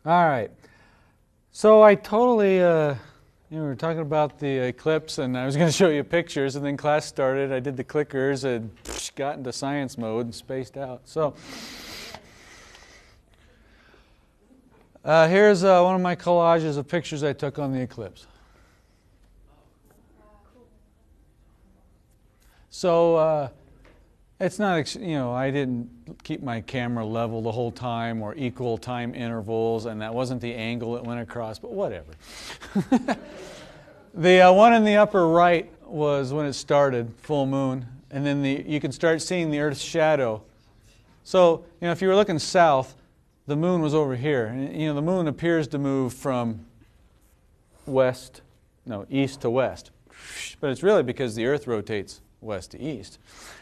All right. So I totally, we were talking about the eclipse, and I was going to show you pictures, and then class started. I did the clickers and got into science mode and spaced out. So here's one of my collages of pictures I took on the eclipse. So it's not, I didn't keep my camera level the whole time or equal time intervals, and that wasn't the angle it went across, but whatever. The one in the upper right was when it started, full moon, and then you can start seeing the Earth's shadow. So, if you were looking south, the moon was over here. And, the moon appears to move from east to west. But it's really because the Earth rotates west to east.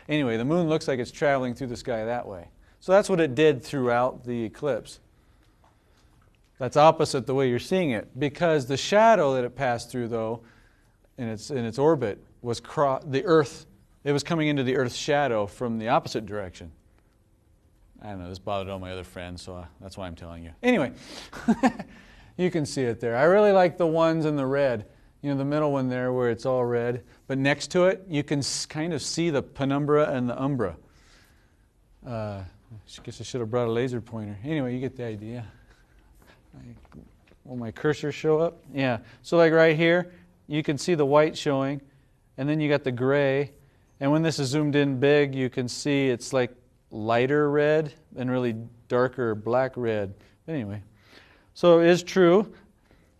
Anyway, the moon looks like it's traveling through the sky that way. So that's what it did throughout the eclipse. That's opposite the way you're seeing it, because the shadow that it passed through, though, in its orbit was the Earth. It was coming into the Earth's shadow from the opposite direction. I don't know. This bothered all my other friends, so that's why I'm telling you. Anyway, you can see it there. I really like the ones in the red. The middle one there where it's all red. But next to it, you can kind of see the penumbra and the umbra. I guess I should have brought a laser pointer. Anyway, you get the idea. Will my cursor show up? Yeah. So like right here, you can see the white showing, and then you got the gray. And when this is zoomed in big, you can see it's like lighter red and really darker black red. Anyway, so it is true.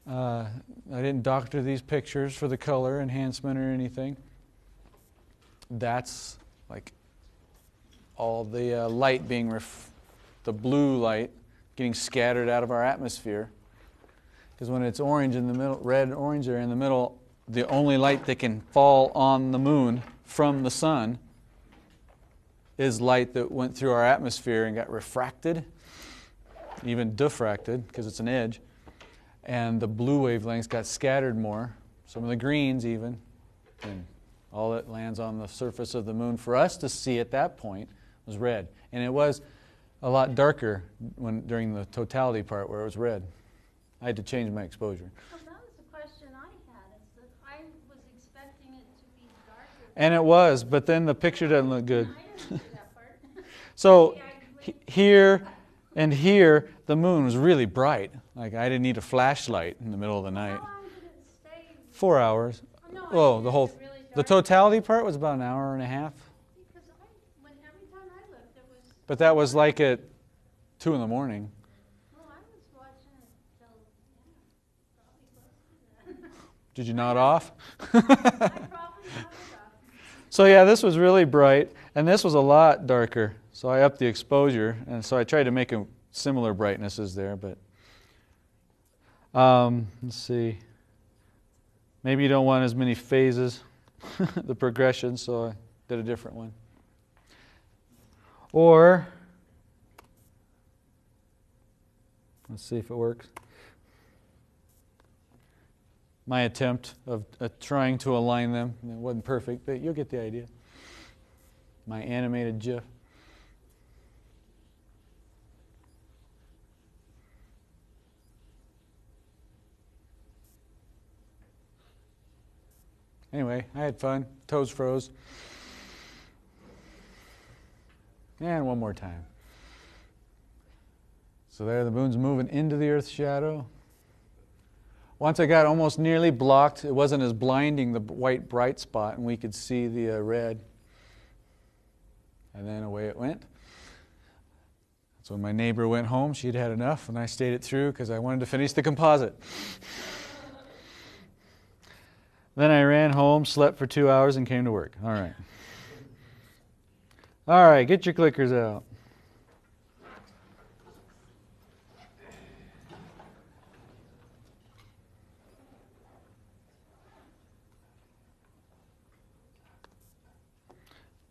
I didn't doctor these pictures for the color enhancement or anything. That's like all the light being, the blue light getting scattered out of our atmosphere. Because when it's orange in the middle, red, orange there in the middle, the only light that can fall on the moon from the sun is light that went through our atmosphere and got refracted, even diffracted, because it's an edge. And the blue wavelengths got scattered more, some of the greens even, and all that lands on the surface of the moon for us to see at that point was red. And it was a lot darker during the totality part where it was red. I had to change my exposure. Well, that was the question I had, is that I was expecting it to be darker. And it was, but then the picture doesn't look good. I didn't see that part. So here and here, the moon was really bright. Like I didn't need a flashlight in the middle of the night. How long did it stay? 4 hours. Oh, the whole, the totality part was about an hour and a half. Because every time I looked, it was. But that was like at 2 in the morning. Well, I was watching it till, probably close to that. Did you nod off? I probably nodded off. So yeah, this was really bright, and this was a lot darker. So I upped the exposure, and so I tried to make similar brightnesses there, but let's see. Maybe you don't want as many phases, the progression, so I did a different one. Or, let's see if it works. My attempt of trying to align them, it wasn't perfect, but you'll get the idea. My animated GIF. Anyway, I had fun. Toes froze. And one more time. So there the moon's moving into the Earth's shadow. Once I got almost nearly blocked, it wasn't as blinding, the white bright spot, and we could see the red. And then away it went. So when my neighbor went home, she'd had enough, and I stayed it through because I wanted to finish the composite. Then I ran home, slept for 2 hours, and came to work. All right. All right, get your clickers out.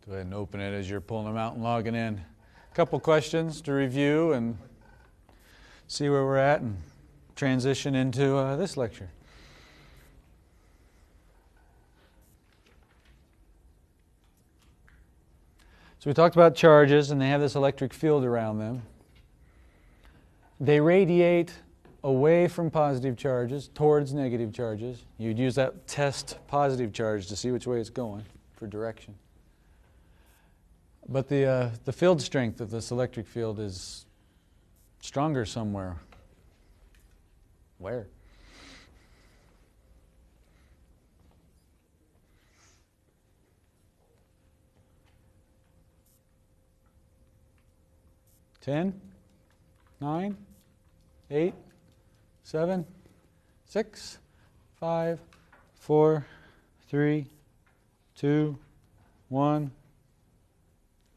Go ahead and open it as you're pulling them out and logging in. A couple questions to review and see where we're at and transition into this lecture. So we talked about charges, and they have this electric field around them. They radiate away from positive charges towards negative charges. You'd use that test positive charge to see which way it's going for direction. But the field strength of this electric field is stronger somewhere. Where? Ten, 9, 8, 7, 6, 5, 4, 3, 2, 1.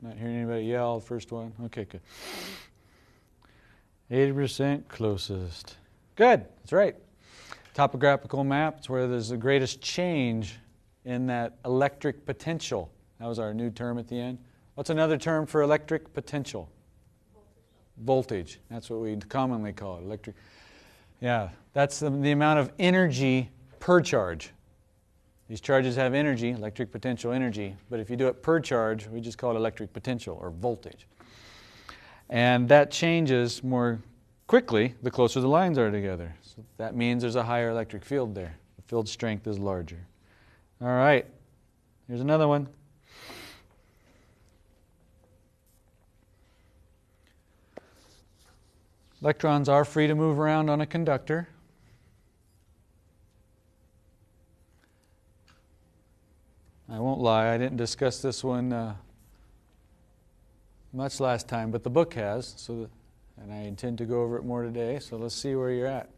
Not hearing anybody yell, first one. Okay, good. 80% closest. Good, that's right. Topographical map, it's where there's the greatest change in that electric potential. That was our new term at the end. What's another term for electric potential? Voltage. That's what we commonly call it, electric. Yeah, that's the amount of energy per charge. These charges have energy, electric potential energy, but if you do it per charge, we just call it electric potential or voltage. And that changes more quickly the closer the lines are together. So that means there's a higher electric field there. The field strength is larger. All right, here's another one. Electrons are free to move around on a conductor. I won't lie, I didn't discuss this one much last time, but the book has, and I intend to go over it more today, so let's see where you're at.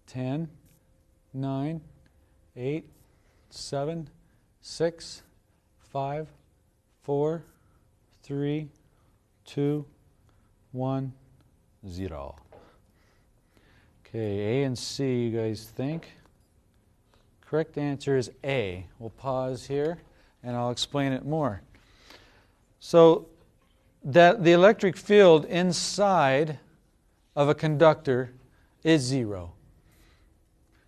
Ten, 9, 8, 7, 6, 5, 4, 3, 2, 1, 0. Okay, A and C, you guys think? Correct answer is A. We'll pause here and I'll explain it more. So that the electric field inside of a conductor is 0.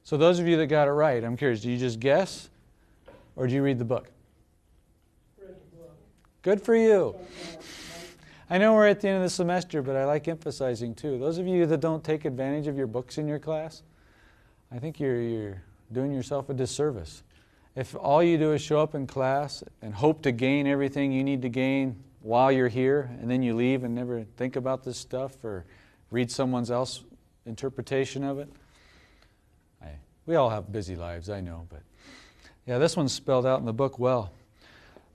So those of you that got it right, I'm curious, do you just guess or do you read the book? Read the book. Good for you. I know we're at the end of the semester, but I like emphasizing too. Those of you that don't take advantage of your books in your class, I think you're doing yourself a disservice. If all you do is show up in class and hope to gain everything you need to gain while you're here, and then you leave and never think about this stuff or read someone else's interpretation of it, we all have busy lives, I know, but yeah, this one's spelled out in the book well.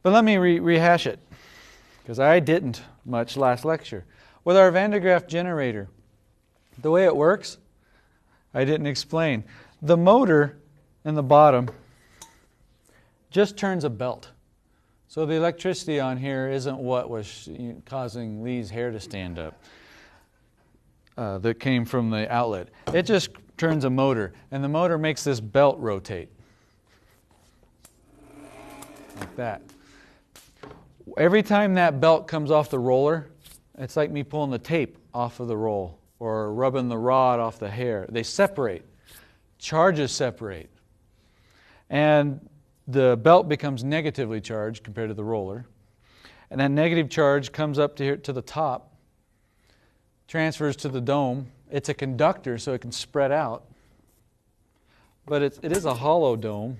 But let me rehash it, because I didn't much last lecture. With our Graaff generator, the way it works, I didn't explain. The motor in the bottom just turns a belt. So the electricity on here isn't what was causing Lee's hair to stand up that came from the outlet. It just turns a motor, and the motor makes this belt rotate. Like that. Every time that belt comes off the roller, it's like me pulling the tape off of the roll or rubbing the rod off the hair. They separate. Charges separate. And the belt becomes negatively charged compared to the roller. And that negative charge comes up to here to the top, transfers to the dome. It's a conductor, so it can spread out. But it is a hollow dome.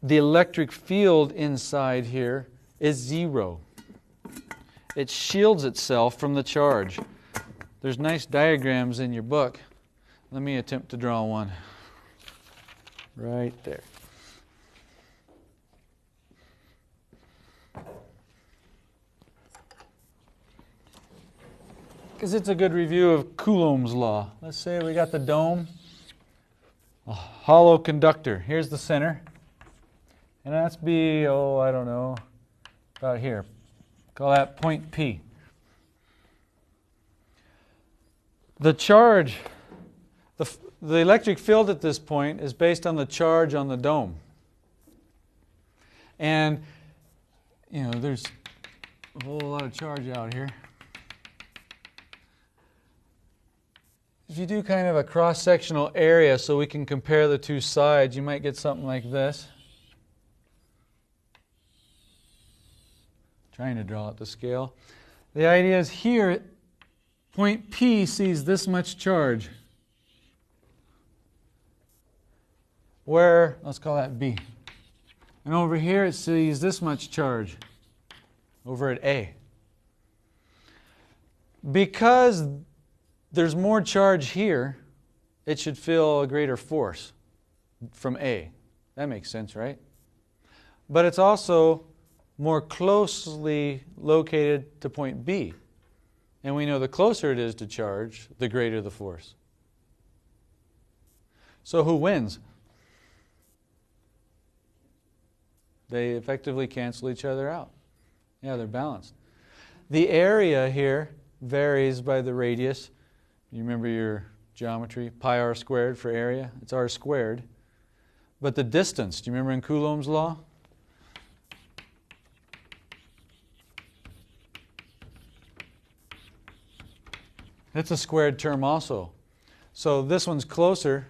The electric field inside here is 0. It shields itself from the charge. There's nice diagrams in your book. Let me attempt to draw one. Right there. Because it's a good review of Ohms Law. Let's say we got the dome, a hollow conductor. Here's the center. And that's be, I don't know, about here. Call that point P. The charge, the electric field at this point is based on the charge on the dome. And, there's a whole lot of charge out here. if you do kind of a cross-sectional area so we can compare the two sides, you might get something like this. Trying to draw it to scale. The idea is here, point P sees this much charge. Where, let's call that B. And over here it sees this much charge over at A. Because there's more charge here, it should feel a greater force from A. That makes sense, right? But it's also more closely located to point B. And we know the closer it is to charge, the greater the force. So who wins? They effectively cancel each other out. Yeah, they're balanced. The area here varies by the radius. You remember your geometry, pi r squared for area. It's r squared. But the distance, do you remember in Coulomb's law? It's a squared term also. So this one's closer.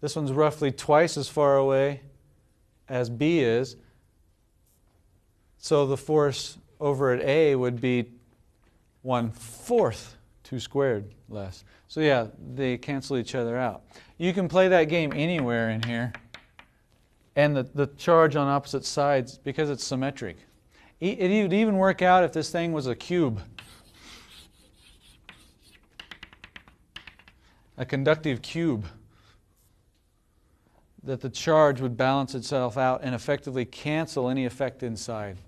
This one's roughly twice as far away as B is. So the force over at A would be 1/4, 2 squared less. So yeah, they cancel each other out. You can play that game anywhere in here. And the charge on opposite sides, because it's symmetric. It would even work out if this thing was a cube. A conductive cube. That the charge would balance itself out and effectively cancel any effect inside.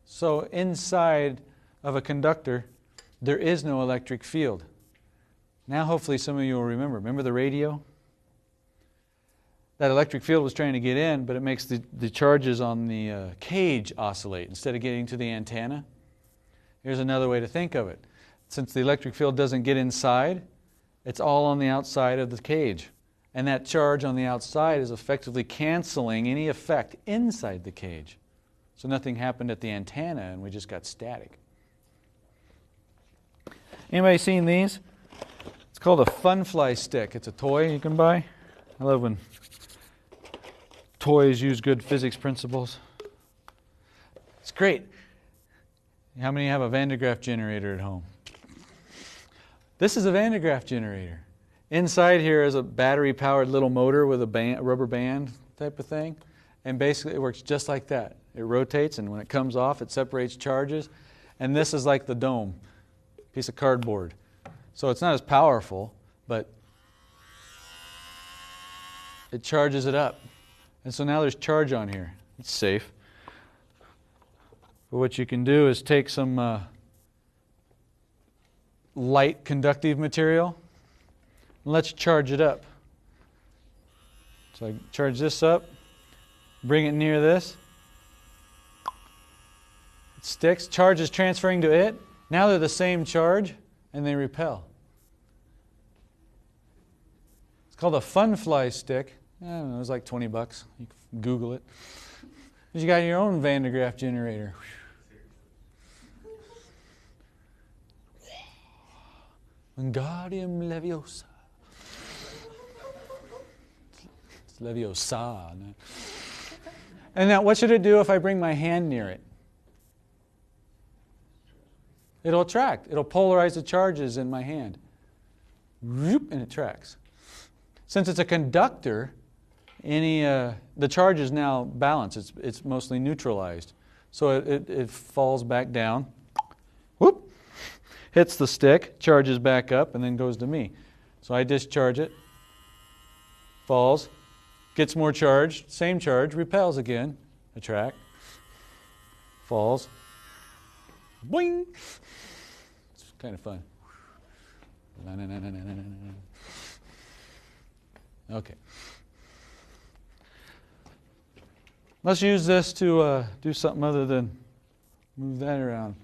So inside of a conductor, there is no electric field. Now hopefully some of you will remember. Remember the radio? That electric field was trying to get in, but it makes the charges on the cage oscillate instead of getting to the antenna. Here's another way to think of it. Since the electric field doesn't get inside, it's all on the outside of the cage. And that charge on the outside is effectively canceling any effect inside the cage. So nothing happened at the antenna and we just got static. Anybody seen these? It's called a fun fly stick. It's a toy you can buy. I love when toys use good physics principles. It's great. How many have a Van de Graaff generator at home? This is a Van de Graaff generator. Inside here is a battery-powered little motor with a rubber band type of thing. And basically it works just like that. It rotates, and when it comes off, it separates charges. And this is like the dome, piece of cardboard. So it's not as powerful, but it charges it up. And so now there's charge on here. It's safe. But what you can do is take some light conductive material, and let's charge it up. So I charge this up, bring it near this. It sticks, charge is transferring to it. Now they're the same charge, and they repel. It's called a fun fly stick. I don't know, it was like 20 bucks. You can Google it. You got your own Van de Graaff generator. Wingardium Leviosa. It's Leviosa. And now what should it do if I bring my hand near it? It'll attract. It'll polarize the charges in my hand. And it tracks. Since it's a conductor, the charge is now balanced. It's mostly neutralized. So it falls back down. Whoop! Hits the stick, charges back up, and then goes to me. So I discharge it, falls, gets more charge, same charge, repels again, attract, falls, boing! It's kind of fun. Okay. Let's use this to do something other than move that around.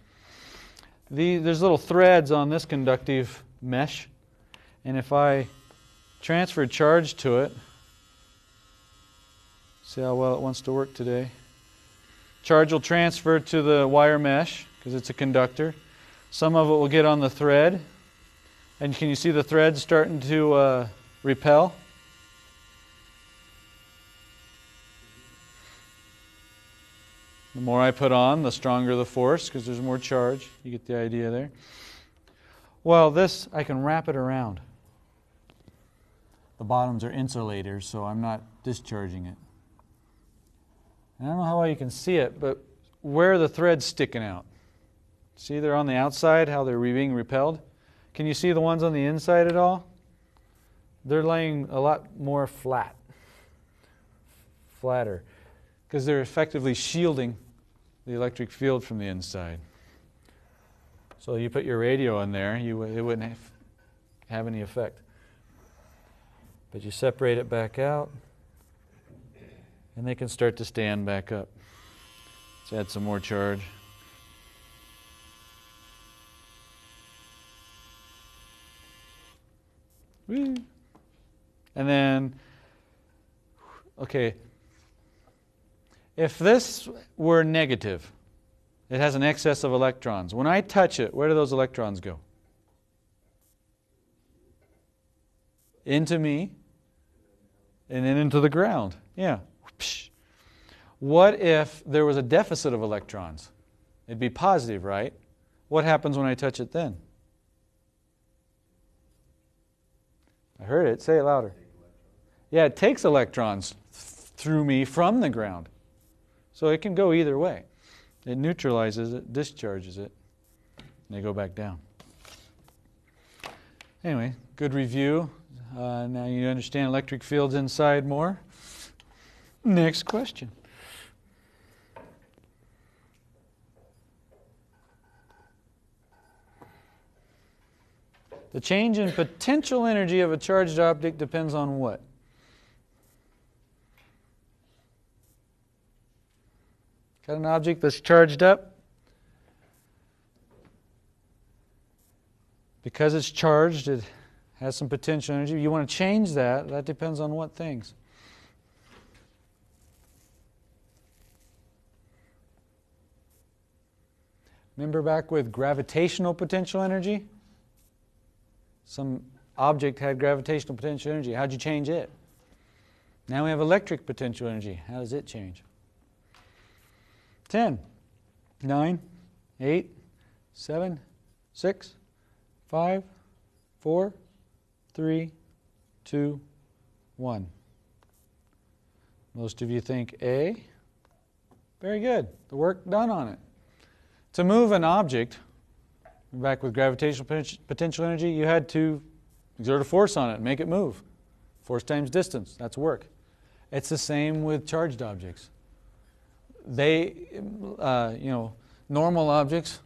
There's little threads on this conductive mesh, and if I transfer charge to it, see how well it wants to work today. Charge will transfer to the wire mesh because it's a conductor. Some of it will get on the thread, And can you see the threads starting to repel? The more I put on, the stronger the force, because there's more charge. You get the idea there. Well, this, I can wrap it around. The bottoms are insulators, so I'm not discharging it. And I don't know how well you can see it, but where are the threads sticking out? See, they're on the outside, how they're being repelled. Can you see the ones on the inside at all? They're laying a lot more flatter, because they're effectively shielding the electric field from the inside. So you put your radio in there, it wouldn't have any effect. But you separate it back out, and they can start to stand back up. Let's add some more charge. Woo. And then, okay, if this were negative, it has an excess of electrons. When I touch it, where do those electrons go? Into me, and then into the ground. Yeah. What if there was a deficit of electrons? It'd be positive, right? What happens when I touch it then? I heard it. Say it louder. Yeah, it takes electrons through me from the ground. So it can go either way. It neutralizes it, discharges it, and they go back down. Anyway, good review. Now you understand electric fields inside more. Next question. The change in potential energy of a charged object depends on what? Got an object that's charged up? Because it's charged, it has some potential energy. You want to change that. That depends on what things? Remember back with gravitational potential energy? Some object had gravitational potential energy. How'd you change it? Now we have electric potential energy. How does it change? 10, 9, 8, 7, 6, 5, 4, 3, 2, 1. Most of you think A. Very good. The work done on it. To move an object, back with gravitational potential energy, you had to exert a force on it and make it move. Force times distance, that's work. It's the same with charged objects. They, normal objects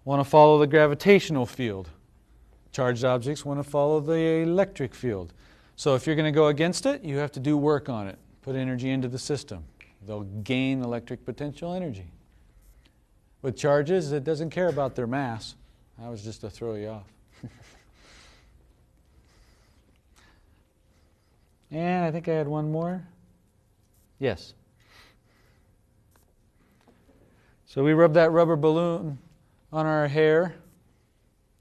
want to follow the gravitational field. Charged objects want to follow the electric field. So if you're going to go against it, you have to do work on it. Put energy into the system. They'll gain electric potential energy. With charges, it doesn't care about their mass. That was just to throw you off. And I think I had one more. Yes. So we rub that rubber balloon on our hair.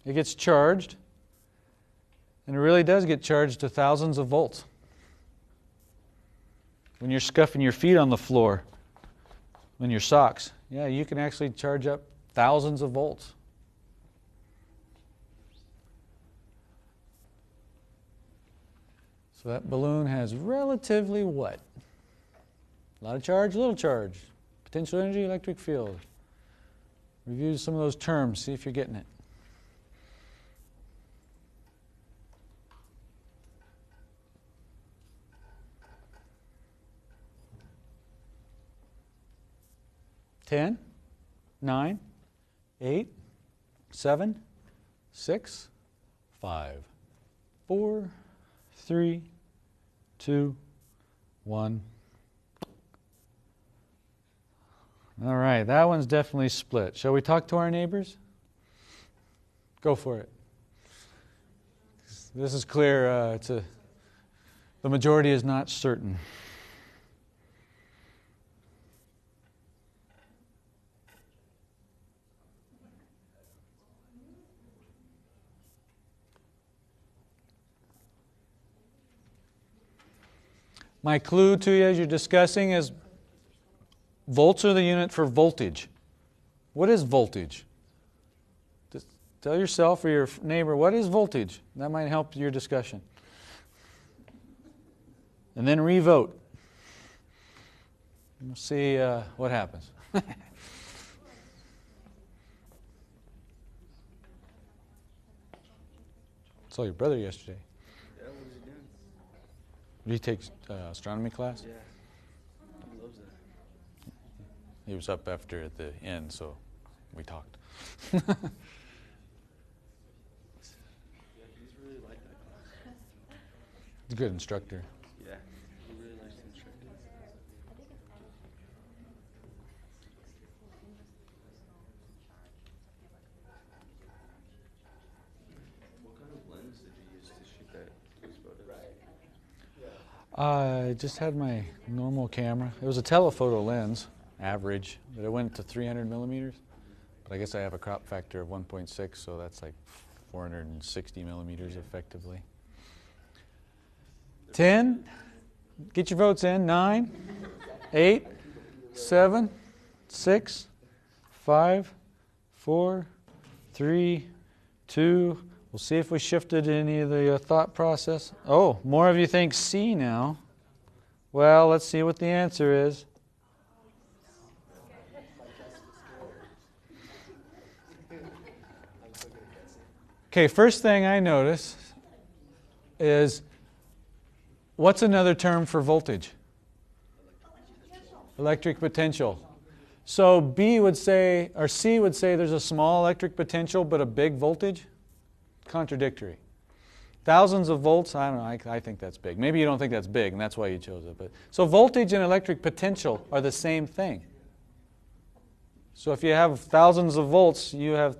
It gets charged. And it really does get charged to thousands of volts. When you're scuffing your feet on the floor, in your socks, yeah, you can actually charge up thousands of volts. So that balloon has relatively what? A lot of charge, little charge. Potential energy, electric field. Review some of those terms, see if you're getting it. Ten, 9, 8, 7, 6, 5, 4, 3, 2, 1. All right, that one's definitely split. Shall we talk to our neighbors? Go for it. This is clear. The majority is not certain. My clue to you as you're discussing is volts are the unit for voltage. What is voltage? Just tell yourself or your neighbor, what is voltage? That might help your discussion. And then re-vote. We'll see what happens. Saw your brother yesterday. Yeah, what was he doing? Did he take astronomy class? Yeah. He loves that. He was up after at the end, so we talked. Yeah, he's really like that class. He's a good instructor. Yeah, he really likes the instructor. What kind of lens did you use to shoot those photos? I just had my normal camera. It was a telephoto lens, average, but it went to 300 millimeters. But I guess I have a crop factor of 1.6, so that's like 460 millimeters effectively. 10, get your votes in. 9, 8, 7, 6, 5, 4, 3, 2. We'll see if we shifted any of the thought process. Oh, more of you think C now. Well, let's see what the answer is. Okay, first thing I notice is, what's another term for voltage? Electric potential. So B would say, or C would say there's a small electric potential but a big voltage? Contradictory. Thousands of volts, I don't know, I think that's big. Maybe you don't think that's big and that's why you chose it. But so voltage and electric potential are the same thing. So if you have thousands of volts, you have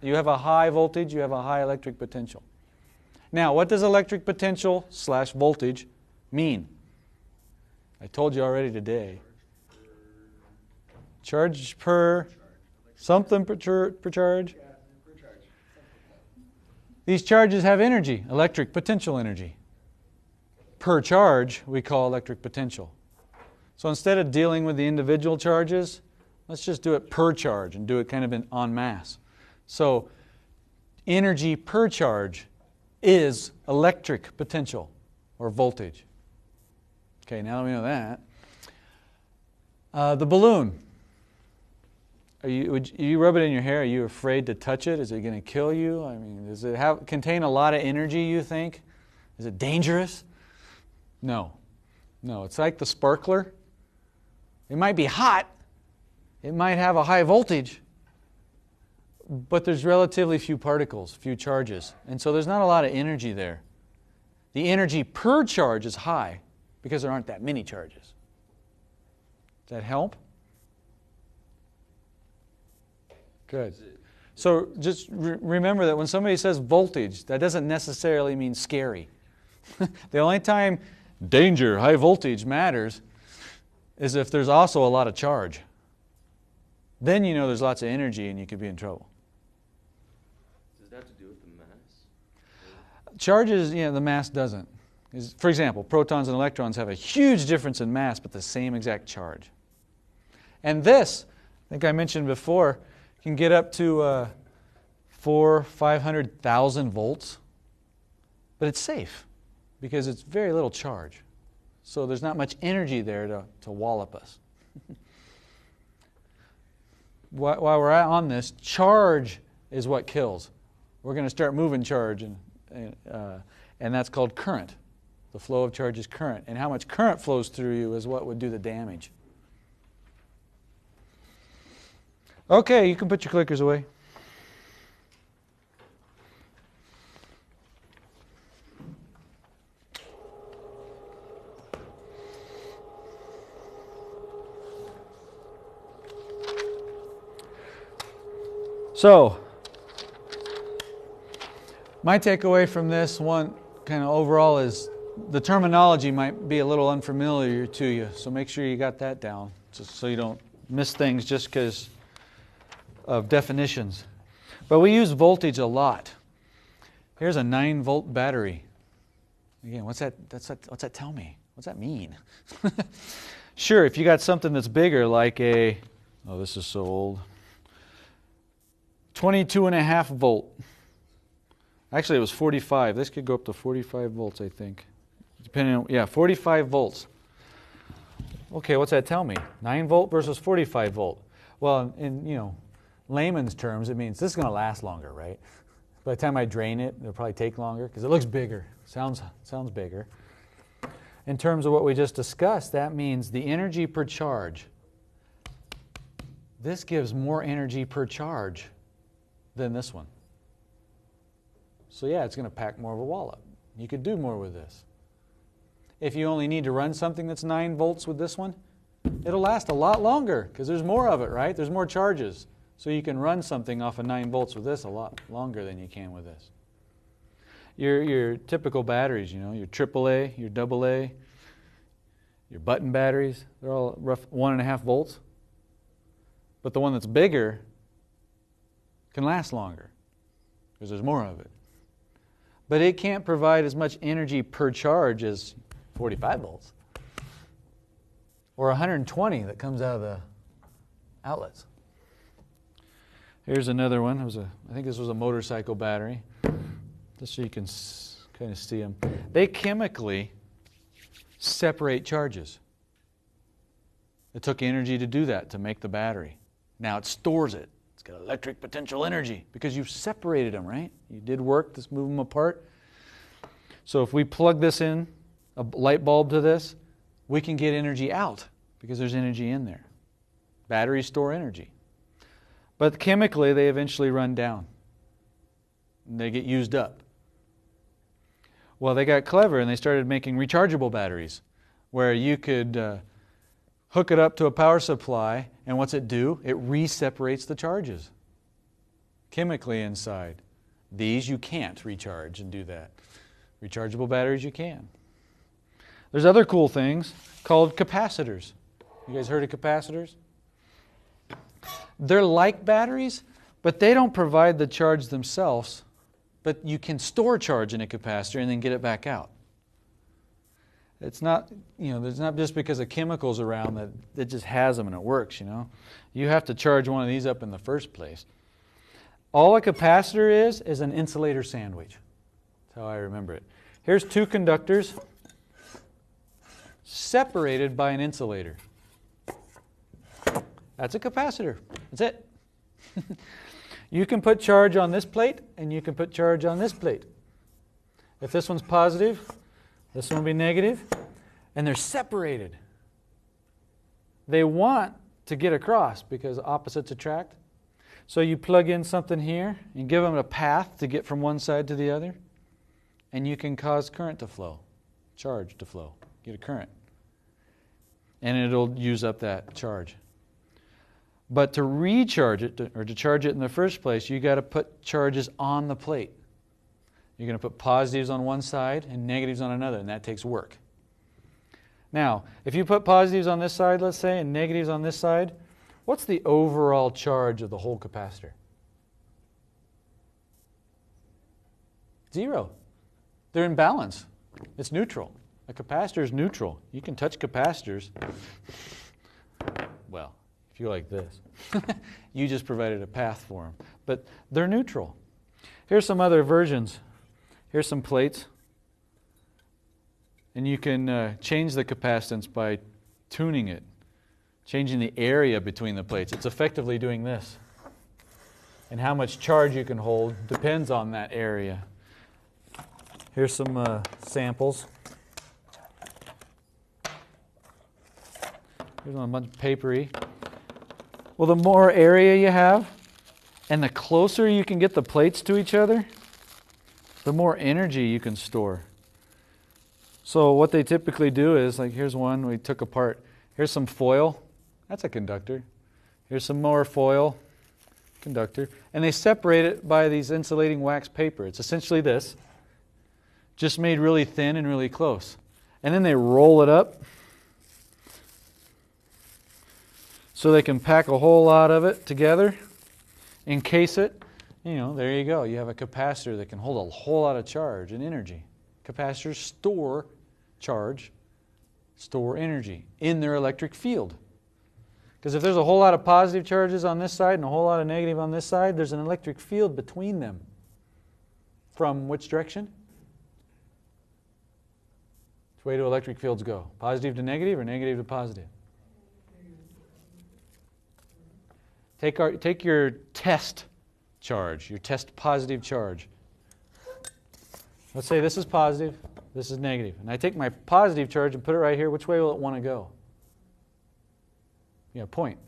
you have a high voltage, you have a high electric potential. Now, what does electric potential / voltage mean? I told you already today. Charge per something per charge. These charges have energy, electric potential energy. Per charge, we call electric potential. So instead of dealing with the individual charges, let's just do it per charge and do it kind of en masse. So energy per charge is electric potential or voltage. Okay, now that we know that. The balloon. Would you rub it in your hair? Are you afraid to touch it? Is it going to kill you? I mean, does it contain a lot of energy, you think? Is it dangerous? No. No, it's like the sparkler. It might be hot. It might have a high voltage. But there's relatively few particles, few charges. And so there's not a lot of energy there. The energy per charge is high because there aren't that many charges. Does that help? Good. So just remember that when somebody says voltage, that doesn't necessarily mean scary. The only time danger, high voltage matters is if there's also a lot of charge. Then you know there's lots of energy and you could be in trouble. Does that have to do with the mass? Charges, the mass doesn't. For example, protons and electrons have a huge difference in mass but the same exact charge. And this, I think I mentioned before, can get up to 500,000 volts, but it's safe because it's very little charge. So there's not much energy there to wallop us. While we're on this, charge is what kills. We're going to start moving charge, and that's called current. The flow of charge is current, and how much current flows through you is what would do the damage. Okay, you can put your clickers away. So, my takeaway from this one kind of overall is the terminology might be a little unfamiliar to you, so make sure you got that down just so you don't miss things just because of definitions. But we use voltage a lot. Here's a 9-volt battery. Again, what's that tell me? What's that mean? Sure, if you got something that's bigger, like a, oh, this is so old, 22.5 volt. Actually, it was 45. This could go up to 45 volts, I think. Depending on, yeah, 45 volts. Okay, what's that tell me? 9 volt versus 45 volt. Well, in layman's terms, it means this is going to last longer, right? By the time I drain it, it'll probably take longer because it looks bigger. Sounds bigger. In terms of what we just discussed, that means the energy per charge. This gives more energy per charge than this one. So yeah, it's going to pack more of a wallop. You could do more with this. If you only need to run something that's 9 volts with this one, it'll last a lot longer because there's more of it, right? There's more charges. So you can run something off of 9 volts with this a lot longer than you can with this. Your typical batteries, your AAA, your AA, your button batteries, they're all rough 1.5 volts. But the one that's bigger can last longer because there's more of it. But it can't provide as much energy per charge as 45 volts or 120 that comes out of the outlets. Here's another one. I think this was a motorcycle battery, just so you can kind of see them. They chemically separate charges. It took energy to do that, to make the battery. Now it stores it. It's got electric potential energy because you've separated them, right? You did work to move them apart. So if we plug this in, a light bulb to this, we can get energy out because there's energy in there. Batteries store energy. But chemically, they eventually run down. And they get used up. Well, they got clever and they started making rechargeable batteries where you could hook it up to a power supply, and what's it do? It re-separates the charges chemically inside. These you can't recharge and do that. Rechargeable batteries you can. There's other cool things called capacitors. You guys heard of capacitors? They're like batteries, but they don't provide the charge themselves, but you can store charge in a capacitor and then get it back out. It's not, there's not just because of chemicals around that it just has them and it works, You have to charge one of these up in the first place. All a capacitor is an insulator sandwich. That's how I remember it. Here's 2 conductors separated by an insulator. That's a capacitor. That's it. You can put charge on this plate and you can put charge on this plate. If this one's positive, this one will be negative, and they're separated. They want to get across because opposites attract. So you plug in something here and give them a path to get from one side to the other, and you can cause current to flow, charge to flow, get a current. And it'll use up that charge. But to recharge it, or to charge it in the first place, you got to put charges on the plate. You're going to put positives on one side and negatives on another, and that takes work. Now, if you put positives on this side, let's say, and negatives on this side, what's the overall charge of the whole capacitor? 0. They're in balance. It's neutral. A capacitor is neutral. You can touch capacitors. Well, if you like this. You just provided a path for them. But they're neutral. Here's some other versions. Here's some plates. And you can change the capacitance by tuning it, changing the area between the plates. It's effectively doing this. And how much charge you can hold depends on that area. Here's some samples. Here's a bunch of papery. Well, the more area you have, and the closer you can get the plates to each other, the more energy you can store. So what they typically do is, like here's one we took apart. Here's some foil. That's a conductor. Here's some more foil, conductor. And they separate it by these insulating wax paper. It's essentially this, just made really thin and really close. And then they roll it up so they can pack a whole lot of it together, encase it. There you go. You have a capacitor that can hold a whole lot of charge and energy. Capacitors store charge, store energy in their electric field. Because if there's a whole lot of positive charges on this side and a whole lot of negative on this side, there's an electric field between them. From which direction? Which way do electric fields go? Positive to negative or negative to positive? Take your test charge, your test positive charge. Let's say this is positive, this is negative. And I take my positive charge and put it right here. Which way will it want to go? Yeah, point.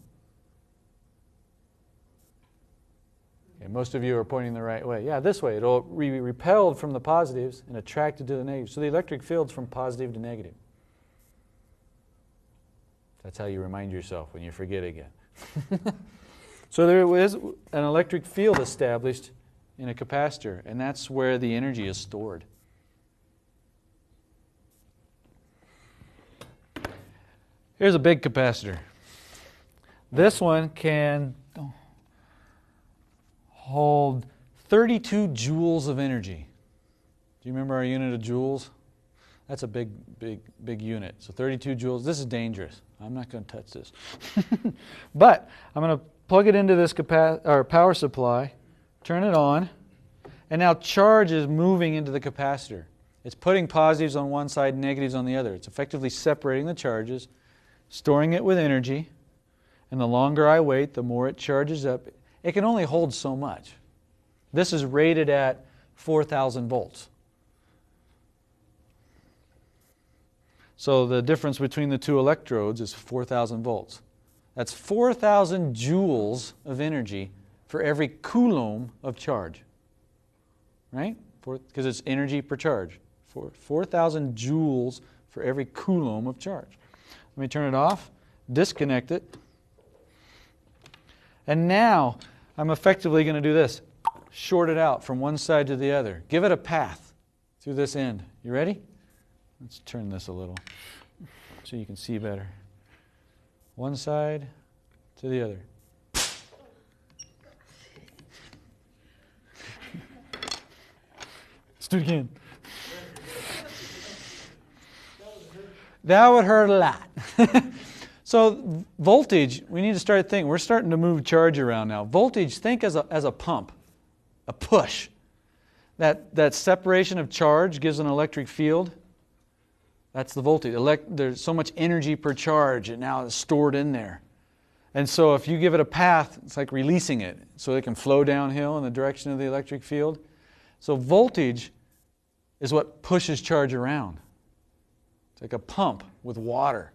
Okay, most of you are pointing the right way. Yeah, this way. It'll be repelled from the positives and attracted to the negatives. So the electric field's from positive to negative. That's how you remind yourself when you forget again. So there is an electric field established in a capacitor, and that's where the energy is stored. Here's a big capacitor. This one can hold 32 joules of energy. Do you remember our unit of joules? That's a big unit. So 32 joules. This is dangerous. I'm not going to touch this. But I'm going to plug it into this power supply, turn it on, and now charge is moving into the capacitor. It's putting positives on one side and negatives on the other. It's effectively separating the charges, storing it with energy, and the longer I wait, the more it charges up. It can only hold so much. This is rated at 4,000 volts. So the difference between the two electrodes is 4,000 volts. That's 4,000 joules of energy for every coulomb of charge. Right? Because it's energy per charge. 4,000 joules for every coulomb of charge. Let me turn it off, disconnect it. And now I'm effectively going to do this. Short it out from one side to the other. Give it a path through this end. You ready? Let's turn this a little so you can see better. One side to the other. Let's do it again. That would hurt a lot. So voltage, we need to start thinking. We're starting to move charge around now. Voltage, think as a pump, a push. That separation of charge gives an electric field. That's the voltage. There's so much energy per charge, and now it's stored in there. And so if you give it a path, it's like releasing it, so it can flow downhill in the direction of the electric field. So voltage is what pushes charge around. It's like a pump with water.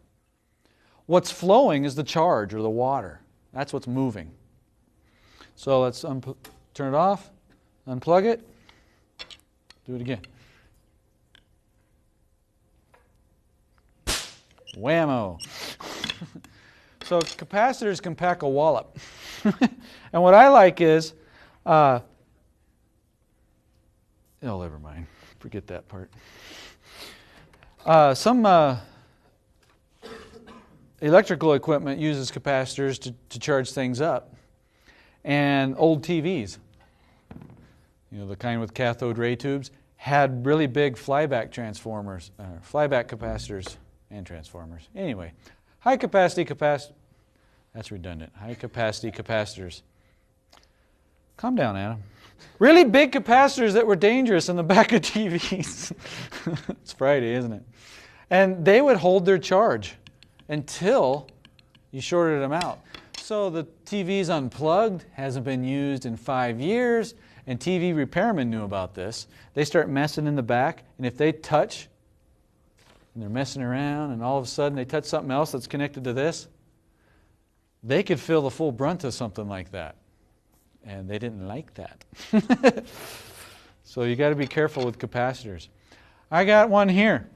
What's flowing is the charge or the water. That's what's moving. So let's turn it off, unplug it, do it again. Whammo. So capacitors can pack a wallop. And what I like is, oh, never mind. Forget that part. Some electrical equipment uses capacitors to charge things up. And old TVs, the kind with cathode ray tubes, had really big flyback transformers, flyback capacitors and transformers. Anyway, high capacity capacitors. That's redundant. High capacity capacitors. Calm down, Adam. Really big capacitors that were dangerous in the back of TVs. It's Friday, isn't it? And they would hold their charge until you shorted them out. So the TV's unplugged, hasn't been used in 5 years, and TV repairmen knew about this. They start messing in the back, and if they touch, and they're messing around, and all of a sudden they touch something else that's connected to this, they could feel the full brunt of something like that. And they didn't like that. So you got to be careful with capacitors. I got one here.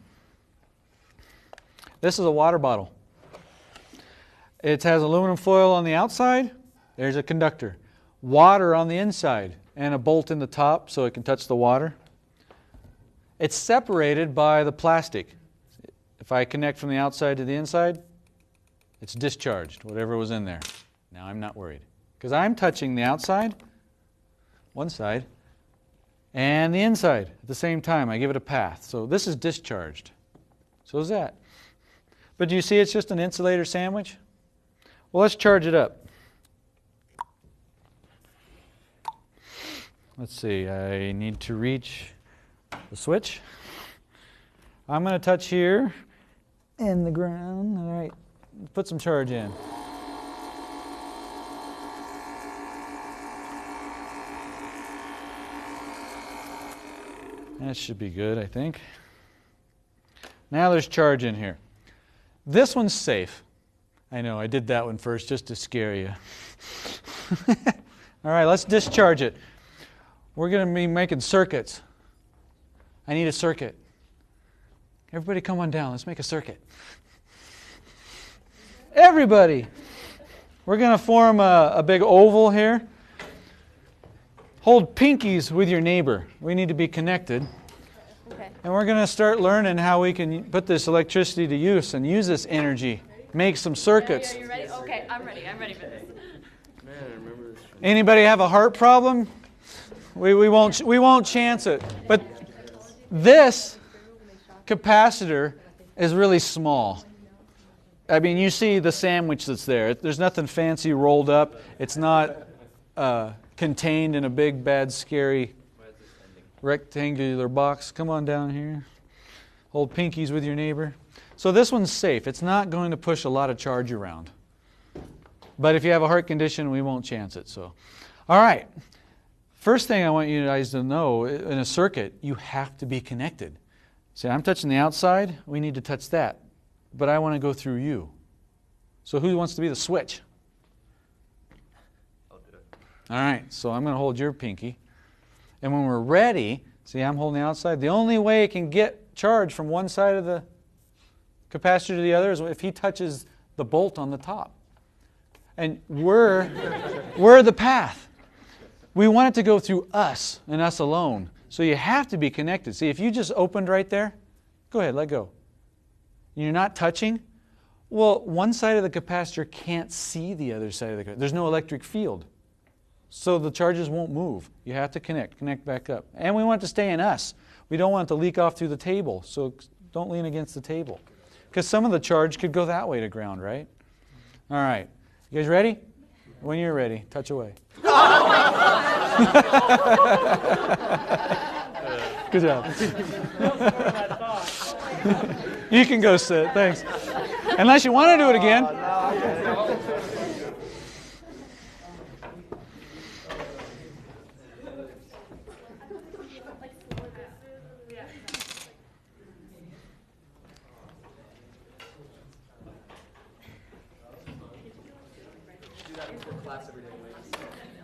This is a water bottle. It has aluminum foil on the outside. There's a conductor. Water on the inside and a bolt in the top so it can touch the water. It's separated by the plastic. If I connect from the outside to the inside, it's discharged, whatever was in there. Now I'm not worried. Because I'm touching the outside, one side, and the inside at the same time. I give it a path. So this is discharged. So is that. But do you see it's just an insulator sandwich? Well, let's charge it up. Let's see, I need to reach the switch. I'm going to touch here and the ground. All right, put some charge in. That should be good, I think. Now there's charge in here. This one's safe. I know, I did that one first just to scare you. All right, let's discharge it. We're going to be making circuits. I need a circuit. Everybody come on down. Let's make a circuit. Everybody! We're going to form a big oval here. Hold pinkies with your neighbor. We need to be connected. Okay. And we're going to start learning how we can put this electricity to use and use this energy. Make some circuits. Yeah, you ready? Okay, I'm ready. I'm ready for this. Man, I remember this. Anybody have a heart problem? We won't chance it. But this capacitor is really small. I mean, you see the sandwich that's there. There's nothing fancy rolled up. It's not contained in a big, bad, scary rectangular box. Come on down here. Hold pinkies with your neighbor. So this one's safe. It's not going to push a lot of charge around. But if you have a heart condition, we won't chance it. So, all right. First thing I want you guys to know, in a circuit, you have to be connected. See, I'm touching the outside. We need to touch that. But I want to go through you. So who wants to be the switch? I'll do it. All right, so I'm going to hold your pinky. And when we're ready, see, I'm holding the outside. The only way it can get charge from one side of the capacitor to the other is if he touches the bolt on the top. And we're the path. We want it to go through us and us alone. So you have to be connected. See, if you just opened right there, go ahead, let go. You're not touching. Well, one side of the capacitor can't see the other side of the capacitor. There's no electric field. So the charges won't move. You have to connect back up. And we want it to stay in us. We don't want it to leak off through the table. So don't lean against the table. Because some of the charge could go that way to ground, right? All right. You guys ready? When you're ready, touch away. Good job. You can go sit. Thanks. Unless you want to do it again.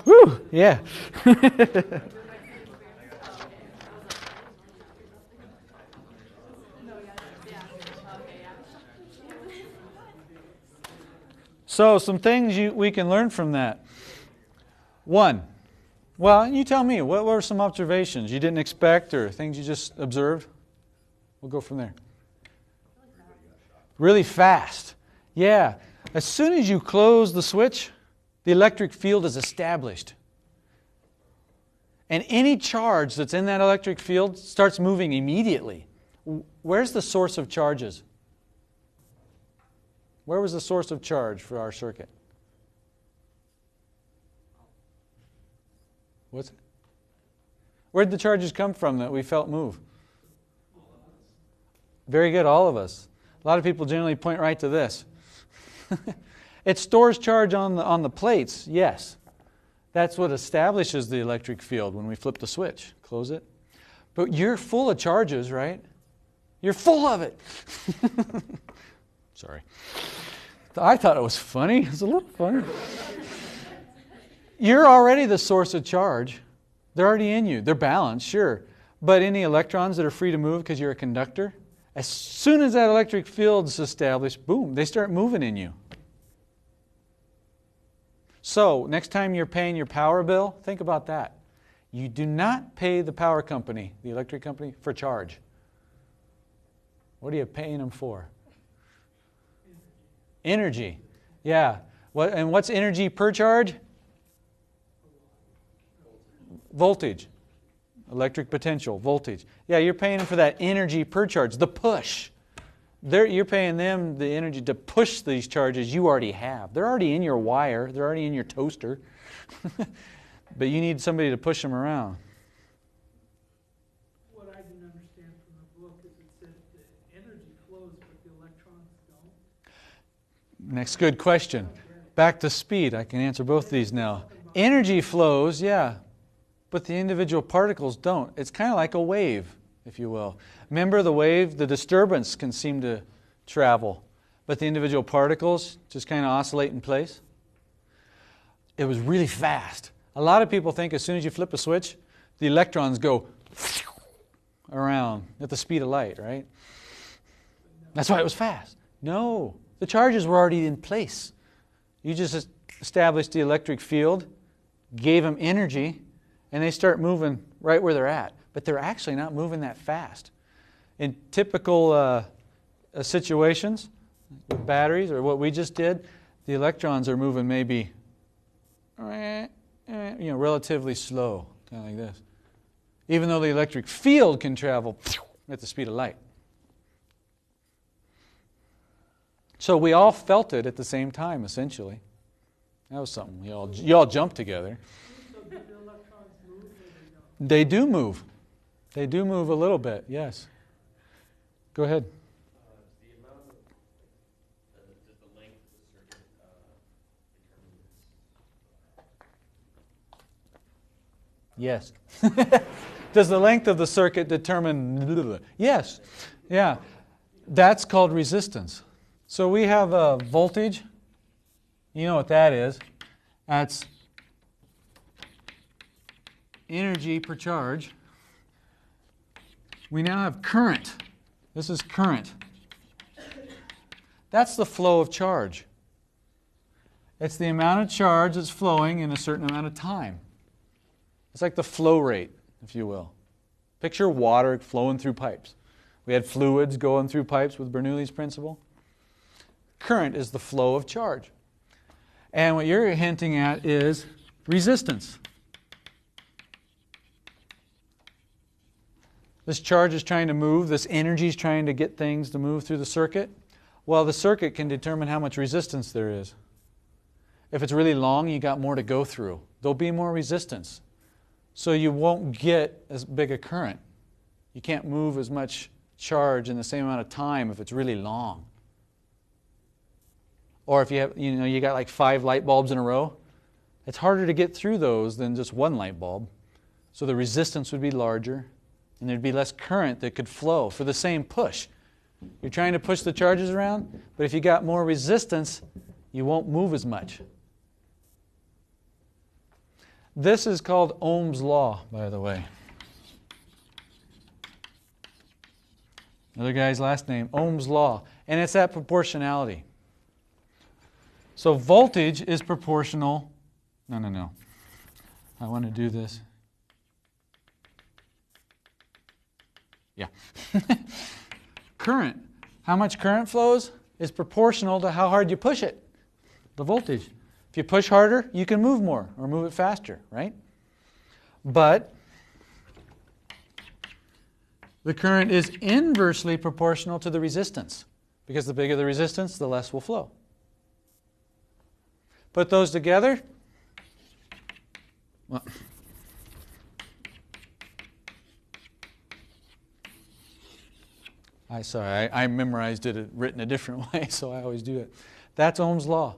Woo! Yeah. So some things we can learn from that. One, well, you tell me, what were some observations you didn't expect or things you just observed? We'll go from there. Really fast. Yeah. As soon as you close the switch, the electric field is established. And any charge that's in that electric field starts moving immediately. Where's the source of charges? Where was the source of charge for our circuit? What's it? Where did the charges come from that we felt move? Very good, all of us. A lot of people generally point right to this. It stores charge on the plates, yes. That's what establishes the electric field when we flip the switch. Close it. But you're full of charges, right? You're full of it. Sorry. I thought it was funny. It's a little funny. You're already the source of charge. They're already in you. They're balanced, sure. But any electrons that are free to move because you're a conductor, as soon as that electric field's established, boom, they start moving in you. So, next time you're paying your power bill, think about that. You do not pay the power company, the electric company, for charge. What are you paying them for? Energy. Yeah. And what's energy per charge? Voltage. electric potential, voltage. Yeah, you're paying them for that energy per charge, the push. You're paying them the energy to push these charges you already have. They're already in your wire. They're already in your toaster. But you need somebody to push them around. What I didn't understand from the book is it said the energy flows, but the electrons don't. Next good question. Back to speed. I can answer both these now. Energy flows, yeah, but the individual particles don't. It's kind of like a wave, if you will. Remember the wave, the disturbance can seem to travel, but the individual particles just kind of oscillate in place. It was really fast. A lot of people think as soon as you flip a switch, the electrons go around at the speed of light, right? That's why it was fast. No, the charges were already in place. You just established the electric field, gave them energy, and they start moving right where they're at. But they're actually not moving that fast. In typical situations, with batteries or what we just did, the electrons are moving maybe relatively slow, kind of like this. Even though the electric field can travel at the speed of light. So we all felt it at the same time, essentially. That was something. You all jumped together. So do the electrons move or they don't? They do move. They do move a little bit, yes. Go ahead. The amount of, does the length of the circuit determine this? Yes. Does the length of the circuit determine? Yes. Yeah. That's called resistance. So we have a voltage. You know what that is. That's energy per charge. We now have current. This is current. That's the flow of charge. It's the amount of charge that's flowing in a certain amount of time. It's like the flow rate, if you will. Picture water flowing through pipes. We had fluids going through pipes with Bernoulli's principle. Current is the flow of charge. And what you're hinting at is resistance. This charge is trying to move, this energy is trying to get things to move through the circuit. Well, the circuit can determine how much resistance there is. If it's really long, you got more to go through. There'll be more resistance. So you won't get as big a current. You can't move as much charge in the same amount of time if it's really long. Or if you have, you got like 5 light bulbs in a row, it's harder to get through those than just one light bulb. So the resistance would be larger, and there'd be less current that could flow for the same push. You're trying to push the charges around, but if you got more resistance, you won't move as much. This is called Ohm's Law, by the way. Another guy's last name, Ohm's Law. And it's that proportionality. So voltage is proportional. No. I want to do this. Yeah. Current. How much current flows is proportional to how hard you push it. The voltage. If you push harder, you can move more or move it faster, right? But the current is inversely proportional to the resistance, because the bigger the resistance, the less will flow. Put those together. Well, I memorized it written a different way, so I always do it. That's Ohm's Law.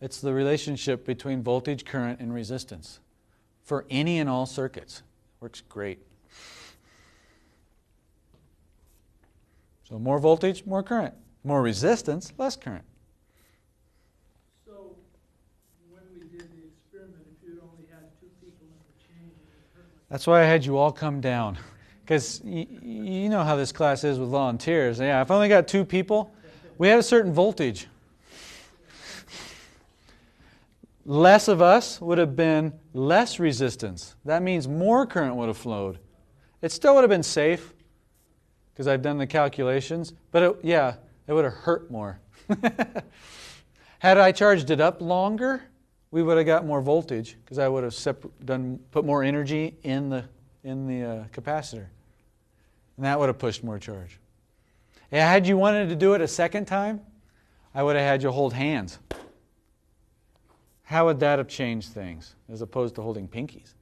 It's the relationship between voltage, current, and resistance for any and all circuits. Works great. So more voltage, more current. More resistance, less current. So when we did the experiment, if you'd only had 2 people in the chain, it would hurt like That's why I had you all come down. Because you know how this class is with volunteers. Yeah, if I only got 2 people, we had a certain voltage. Less of us would have been less resistance. That means more current would have flowed. It still would have been safe, because I've done the calculations, but it would have hurt more. Had I charged it up longer, we would have got more voltage, because I would have put more energy in the in the capacitor. And that would have pushed more charge. And had you wanted to do it a second time, I would have had you hold hands. How would that have changed things as opposed to holding pinkies?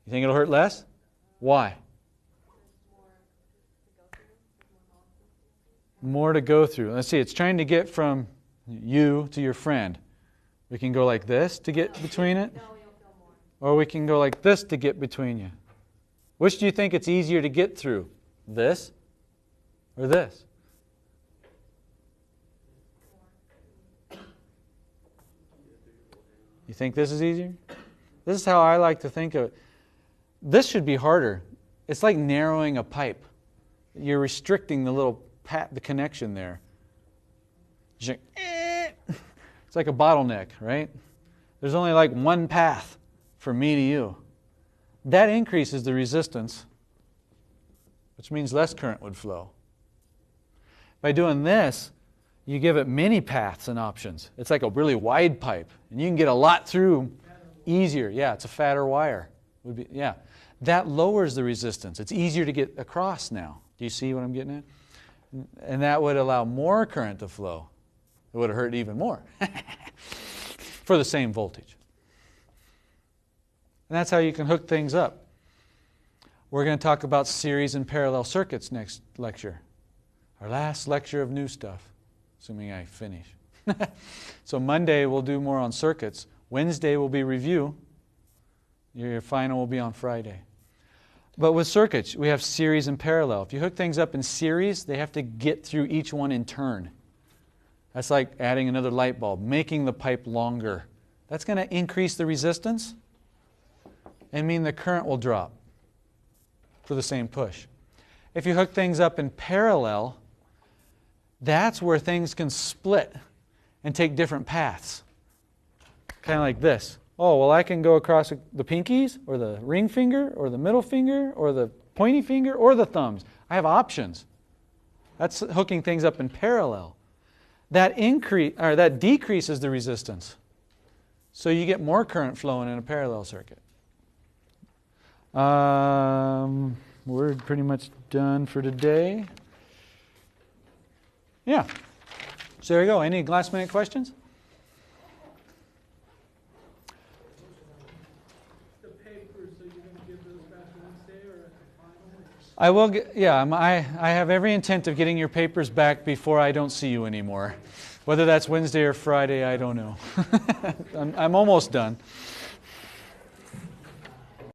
You think it'll hurt less? Why? More to go through. Let's see, it's trying to get from you to your friend. We can go like this to get between it. Or we can go like this to get between you. Which do you think it's easier to get through? This or this? You think this is easier? This is how I like to think of it. This should be harder. It's like narrowing a pipe. You're restricting the little the connection there. It's like a bottleneck, right? There's only like one path from me to you. That increases the resistance, which means less current would flow. By doing this, you give it many paths and options. It's like a really wide pipe, and you can get a lot through easier. Yeah, it's a fatter wire. Yeah, that lowers the resistance. It's easier to get across now. Do you see what I'm getting at? And that would allow more current to flow. It would have hurt even more for the same voltage. And that's how you can hook things up. We're going to talk about series and parallel circuits next lecture. Our last lecture of new stuff, assuming I finish. So Monday we'll do more on circuits. Wednesday will be review. Your final will be on Friday. But with circuits, we have series and parallel. If you hook things up in series, they have to get through each one in turn. That's like adding another light bulb, making the pipe longer. That's going to increase the resistance and mean the current will drop for the same push. If you hook things up in parallel, that's where things can split and take different paths. Kind of like this. Oh, well, I can go across the pinkies, or the ring finger, or the middle finger, or the pointy finger, or the thumbs. I have options. That's hooking things up in parallel. That decreases the resistance. So you get more current flowing in a parallel circuit. We're pretty much done for today. Yeah. So there you go. Any last minute questions? The papers, so you're going to give those back Wednesday or at the final? I will get, yeah, I have every intent of getting your papers back before I don't see you anymore. Whether that's Wednesday or Friday, I don't know. I'm almost done.